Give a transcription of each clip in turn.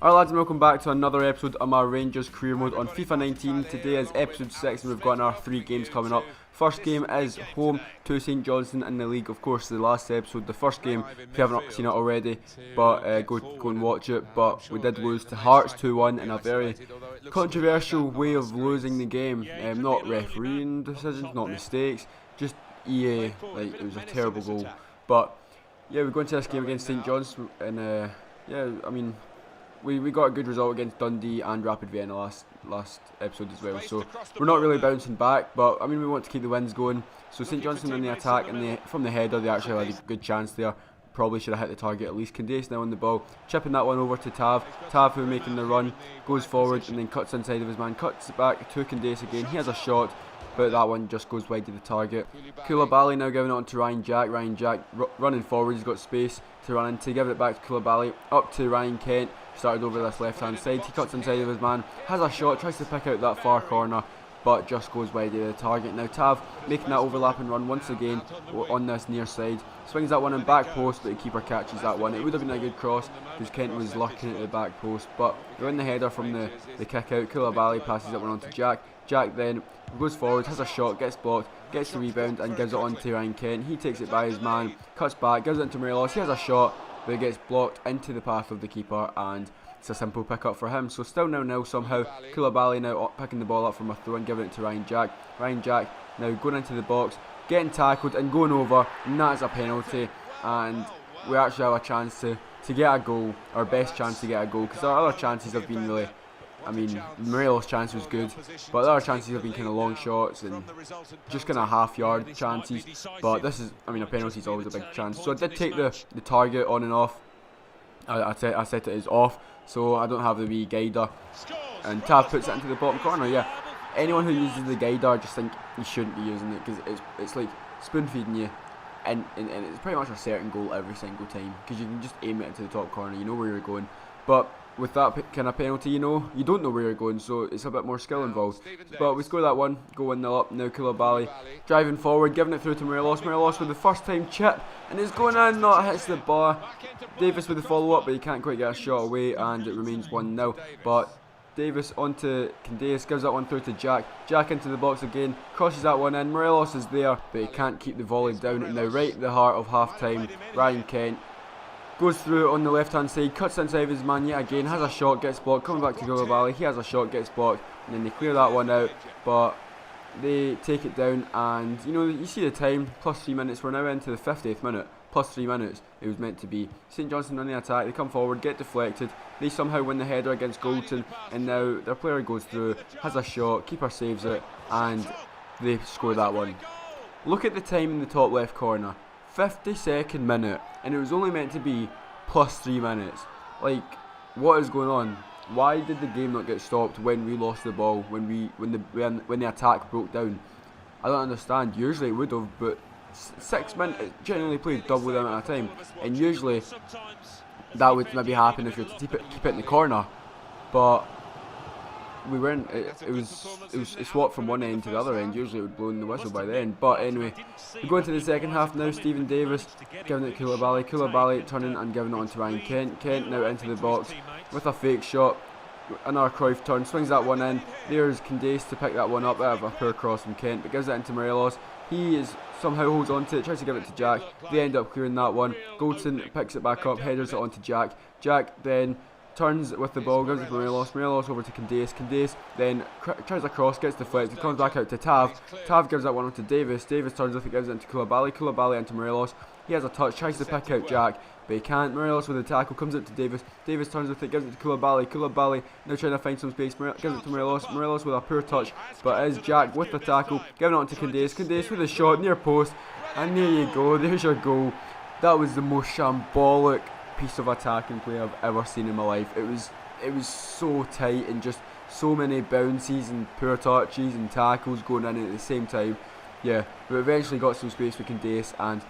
Alright lads, and welcome back to another episode of my Rangers career mode on FIFA 19. Today is episode 6 and we've got our 3 games coming up. First game is home to St Johnstone in the league. Of course, the last episode, the first game, if you haven't seen it already, but go and watch it. But we did lose to Hearts 2-1 in a very controversial way of losing the game. Not refereeing decisions, not mistakes, just EA, like it was a terrible goal. But yeah, we're going to this game against St Johnstone and yeah, I mean, we got a good result against Dundee and Rapid Vienna last episode as well, so we're not really bouncing back, but I mean we want to keep the wins going. So St Johnstone in the attack, and from the header they actually had a good chance there. Probably should have hit the target at least. Candace now on the ball, chipping that one over to Tav. Tav, who making the run, goes forward and then cuts inside of his man, cuts it back to Candace again. He has a shot, but that one just goes wide to the target. Koulibaly now giving it on to Ryan Jack. Ryan Jack running forward, he's got space to run into, give it back to Koulibaly, up to Ryan Kent. Started over this left hand side, he cuts inside of his man, has a shot, tries to pick out that far corner, but just goes wide to the target. Now Tav making that overlapping run once again on this near side, swings that one in back post, but the keeper catches that one. It would have been a good cross because Kent was lurking at the back post, but they're in the header from the kick out. Koulibaly passes that one on to Jack. Jack then goes forward, has a shot, gets blocked, gets the rebound and gives it on to Ryan Kent. He takes it by his man, cuts back, gives it into Morelos. He has a shot, but it gets blocked into the path of the keeper, and it's a simple pick up for him. So still 0-0 somehow. Koulibaly now picking the ball up from a throw and giving it to Ryan Jack. Ryan Jack now going into the box, getting tackled and going over, and that is a penalty. And we actually have a chance to get a goal, our best chance to get a goal, because our other chances have been really, I mean, Morelos' chance was good, but the other chances have been kind of long shots and just kind of half-yard chances. But this is, I mean, a penalty is always a big chance. So I did take the target on and off. I set it as off, so I don't have the wee guider. And Tav puts it into the bottom corner. Yeah, anyone who uses the guider, I just think you shouldn't be using it, because it's like spoon feeding you, and it's pretty much a certain goal every single time, because you can just aim it into the top corner, you know where you're going. But with that kind of penalty, you don't know where you're going, so it's a bit more skill involved. But we score that one, go 1-0 up. Now Koulibaly driving forward, giving it through to Morelos. Morelos with the first time chip, and it's going in, not hits the bar. Davis with the follow up, but he can't quite get a shot away, and it remains 1-0. But Davis onto Candace, gives that one through to Jack. Jack into the box again, crosses that one in. Morelos is there, but he can't keep the volley down. And now right at the heart of half time, Ryan Kent goes through on the left hand side, cuts inside his man yet again, has a shot, gets blocked, coming back to Koulibaly, he has a shot, gets blocked, and then they clear that one out, but they take it down. And you see the time, plus 3 minutes, we're now into the 50th minute, plus 3 minutes it was meant to be. St Johnstone on the attack, they come forward, get deflected, they somehow win the header against Goldson, and now their player goes through, has a shot, keeper saves it, and they score that one. Look at the time in the top left corner, 52nd minute, and it was only meant to be plus 3 minutes. Like, what is going on? Why did the game not get stopped when we lost the ball, when the attack broke down? I don't understand. Usually it would have, but 6 minutes, it generally played double the amount of time, and usually that would maybe happen if you were to keep it in the corner, but we weren't. It was swapped from one end to the other end. Usually it would blow in the whistle by then. But anyway, we go into the second half now. Stephen Davis giving it to Koulibaly. Koulibaly turning and giving it on to Ryan Kent. Kent now into the box with a fake shot. Another Cruyff turn, swings that one in. There's Candace to pick that one up out of a poor cross from Kent, but gives it into Morelos. He somehow holds on to it, tries to give it to Jack. They end up clearing that one. Goldson picks it back up, headers it onto Jack. Jack then turns with the ball, gives it to Morelos. Morelos over to Candace. Candace then tries a cross, gets deflected, comes back out to Tav. Tav gives that one on to Davis. Davis turns with it, gives it into Koulibaly. Koulibaly into Morelos. He has a touch, tries to pick out Jack, but he can't. Morelos with the tackle, comes out to Davis. Davis turns with it, gives it to Koulibaly. Koulibaly now trying to find some space, gives it to Morelos. Morelos with a poor touch, but it is Jack with the tackle, giving it on to Candace. Candace with a shot, near post, and there you go, there's your goal. That was the most shambolic piece of attacking play I've ever seen in my life. It was so tight, and just so many bounces and poor touches and tackles going in at the same time. Yeah, we eventually got some space for Candace, and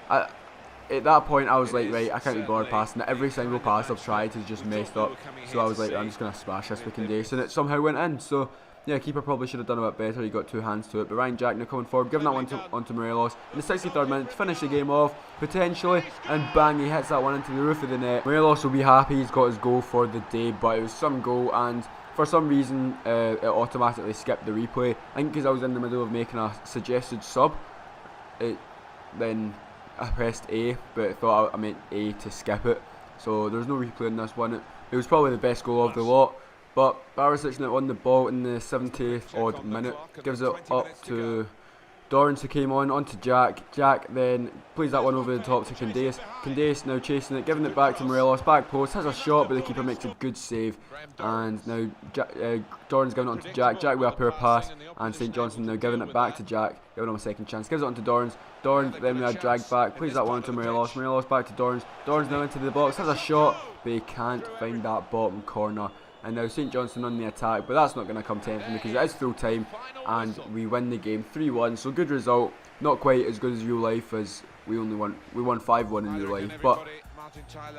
at that point I was like, right, I can't be bothered passing it. Every single pass I've tried has just messed up, so I was like, I'm just going to smash this with Candace, and it somehow went in. So yeah, keeper probably should have done a bit better. He got 2 hands to it. But Ryan Jack now coming forward, giving that one onto Morelos in the 63rd minute to finish the game off, potentially. And bang, he hits that one into the roof of the net. Morelos will be happy he's got his goal for the day, but it was some goal, and for some reason it automatically skipped the replay. I think because I was in the middle of making a suggested sub, then I pressed A, but I thought I meant A to skip it. So there's no replay in this one. It was probably the best goal of the lot. But Barisic now on the ball in the 70th odd minute, gives it up to Dorrance, who came onto Jack. Jack then plays that one over the top to Candace. Candace now chasing it, giving it back to Morelos, back post, has a shot, but the keeper makes a good save. And now Dorrance giving it on to Jack. Jack with a poor pass, and St Johnstone now giving it back to Jack, giving him a second chance. Gives it on to Dorrance. Dorrance then with a drag back, plays that one to Morelos. Morelos back to Dorrance. Dorrance now into the box, has a shot, but he can't find that bottom corner. And now St Johnstone on the attack, but that's not going to come to anything because it is full time and we win the game 3-1. So good result, not quite as good as real life, as we won 5-1 in real life. But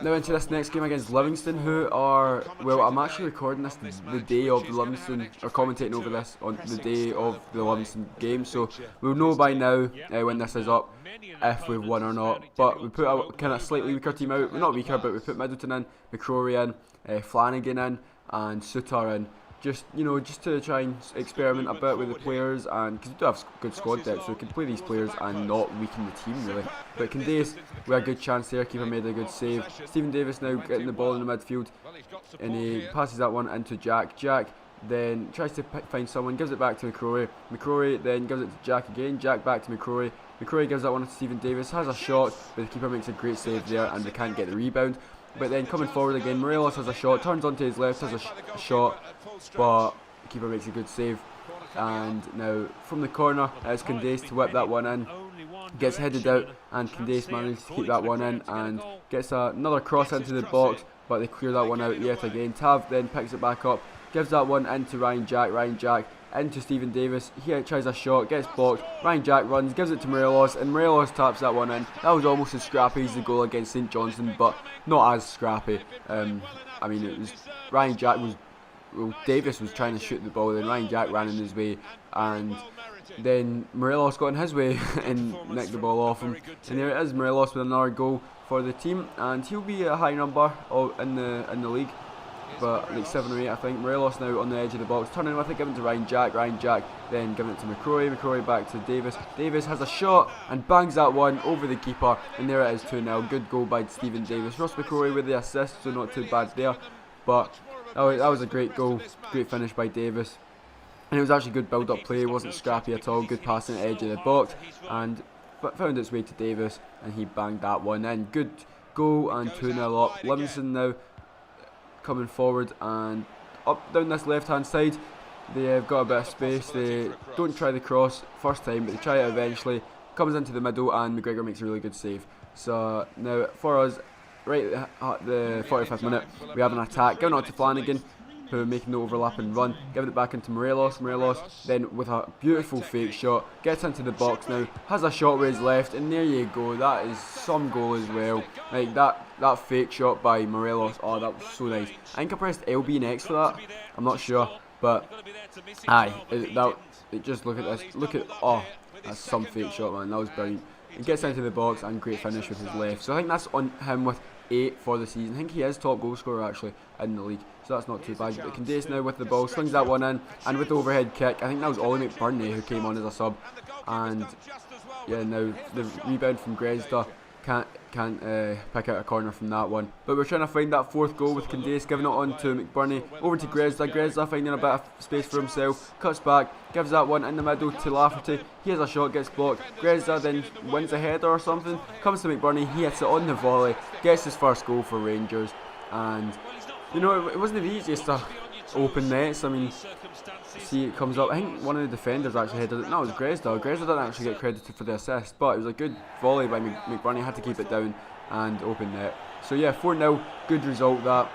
now into this next game against Livingston, who are, well, I'm actually recording this the day of the Livingston, or commentating over this on the day of the Livingston game, so we'll know by now when this is up if we've won or not. But we put a kind of slightly weaker team out, well, not weaker, but we put Middleton in, McCrory in, Flanagan in, and Suter in, just to try and experiment a bit with the players, and because we do have good squad depth, so we can play these players and not weaken the team really. But Candace with a good chance there, keeper made a good save. Stephen Davis now getting the ball in the midfield, and he passes that one into Jack. Jack then tries to find someone, gives it back to McCrory. McCrory then gives it to Jack again. Jack back to McCrory. McCrory gives that one to Stephen Davis, has a shot, but the keeper makes a great save there, and they can't get the rebound. But then coming forward again, Morelos has a shot, turns onto his left, has a shot, but the keeper makes a good save. And now from the corner, it's Candace to whip that one in, gets headed out, and Candace manages to keep that one in and gets another cross into the box, but they clear that one out yet again. Tav then picks it back up, gives that one into Ryan Jack into Stephen Davis. He tries a shot, gets blocked. Ryan Jack runs, gives it to Morelos, and Morelos taps that one in. That was almost as scrappy as the goal against St Johnstone, but not as scrappy. I mean, it was Ryan Jack was, well, Davis was trying to shoot the ball, then Ryan Jack ran in his way, and then Morelos got in his way and nicked the ball off him. And there it is, Morelos with another goal for the team, and he'll be a high number in the league. But like 7 or 8, I think. Morelos now on the edge of the box, turning with it, giving it to Ryan Jack, then giving it to McCrory back to Davis. Davis has a shot and bangs that one over the keeper, and there it is, 2-0. Good goal by Stephen Davis. Ross McCrory with the assist, so not too bad there. But that was a great goal, great finish by Davis. And it was actually good build-up play, it wasn't scrappy at all, good passing at the edge of the box, and found its way to Davis, and he banged that one in. Good goal, and 2-0 up. Livingston now coming forward and up down this left hand side. They have got a bit of space, they don't try the cross first time, but they try it eventually, comes into the middle, and McGregor makes a really good save. So now for us, right at the 45th minute, we have an attack, going on to Flanagan, who are making the overlap and run, giving it back into Morelos. Then with a beautiful fake shot, gets into the box now, has a shot with his left, and there you go, that is some goal as well. Like that fake shot by Morelos, oh, that was so nice. I think I pressed LB next for that, I'm not sure, but just look at this, oh, that's some fake shot, man, that was brilliant. He gets into the box and great finish with his left, so I think that's on him with 8 for the season. I think he is top goal scorer actually in the league, so that's not too bad. But Candace now with the ball, slings that one in, and with the overhead kick, I think that was Ollie McBurney who came on as a sub, and yeah, now the rebound from Grezda can't pick out a corner from that one. But we're trying to find that 4th goal with Candace, giving it on to McBurney, over to Grezda finding a bit of space for himself, cuts back, gives that one in the middle to Lafferty. He has a shot, gets blocked. Grezda then wins a header or something, comes to McBurney, he hits it on the volley, gets his first goal for Rangers. And it wasn't the easiest to open nets. I mean, see, it comes up, I think one of the defenders actually headed it. No, it was Grezda didn't actually get credited for the assist, but it was a good volley by McBurney, had to keep it down and open net. So yeah, 4-0, good result that,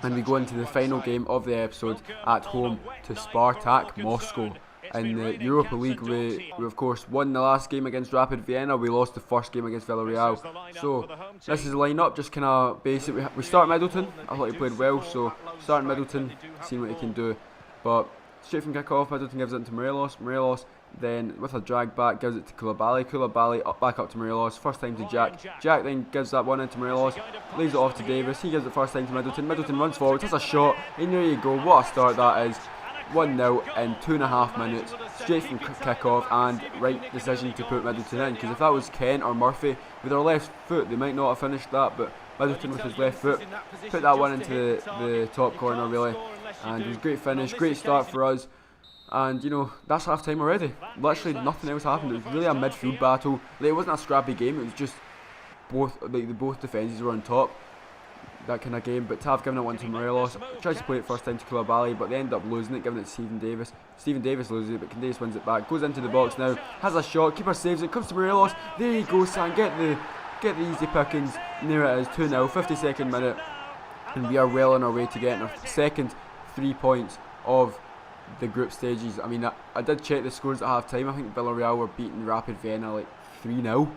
and we go into the final game of the episode at home to Spartak Moscow. In the Europa League, we of course won the last game against Rapid Vienna, we lost the first game against Villarreal. So this is the line-up, just kind of basic. We start Middleton, I thought he played well, so starting Middleton, seeing what he can do. But Straight from kick-off, Middleton gives it to Morelos. Morelos then, with a drag back, gives it to Koulibaly. Koulibaly back up to Morelos. First time to Jack. Jack then gives that one into Morelos. Leaves it off to Davis. He gives it first time to Middleton. Middleton runs forward, takes a shot, and there you go. What a start that is. 1-0 in 2.5 minutes, straight from kick-off, and right decision to put Middleton in, because if that was Kent or Murphy with their left foot, they might not have finished that, but Middleton with his left foot put that one into the top corner really, and it was a great finish, great start for us. And you know, that's half time already. Literally nothing else happened. It was really a midfield battle. Like, it wasn't a scrappy game, it was just both defences were on top. That kind of game, but to have given it one to Morelos, tries to play it first time to Koulibaly, but they end up losing it, giving it to Stephen Davis. Stephen Davis loses it, but Candace wins it back, goes into the box now, has a shot, keeper saves it, comes to Morelos, there you go Sam, get the easy pickings, and there it is, 2-0, 52nd minute, and we are well on our way to getting our second 3 points of the group stages. I mean, I did check the scores at half time. I think Villarreal were beating Rapid Vienna like 3-0,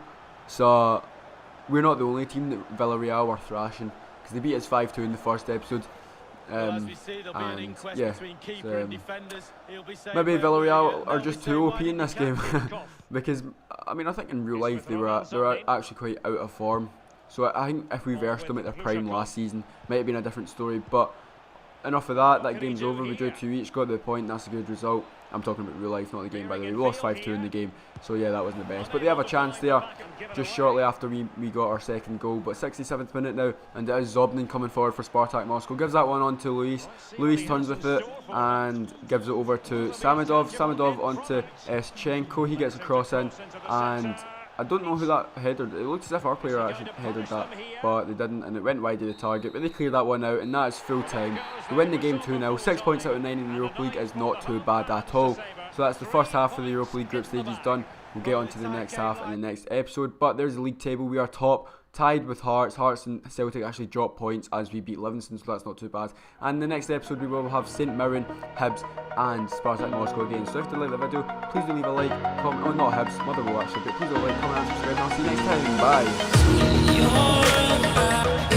so we're not the only team that Villarreal were thrashing, they beat us 5-2 in the first episode, and yeah, maybe Villarreal are just too OP in this game, because I mean, I think in real life they were actually quite out of form, so I think if we versed them at their prime last season, might have been a different story, but enough of that, that game's over, we drew 2 each, got the point, that's a good result. I'm talking about real life, not the game by the way. We lost 5-2 in the game, so yeah, that wasn't the best. But they have a chance there, just shortly after we got our second goal. But 67th minute now, and it is Zobnin coming forward for Spartak Moscow. Gives that one on to Luis. Luis turns with it and gives it over to Samedov. Samedov onto Eschenko. He gets a cross in, and I don't know who that headed. It looks as if our player actually headed that, but they didn't, and it went wide of the target. But they cleared that one out, and that is full time. They win the game 2-0. 6 points out of 9 in the Europa League is not too bad at all. So that's the first half of the Europa League group stages done. We'll get on to the next half in the next episode. But there's the league table. We are top, tied with Hearts. Hearts and Celtic actually dropped points as we beat Livingston, so that's not too bad. And in the next episode we will have St Mirren, Hibs and Spartak Moscow again. So if you like the video, please do leave a like, comment, oh not Hibs, Motherwell actually, but please do like, comment and subscribe, and I'll see you next time. Bye.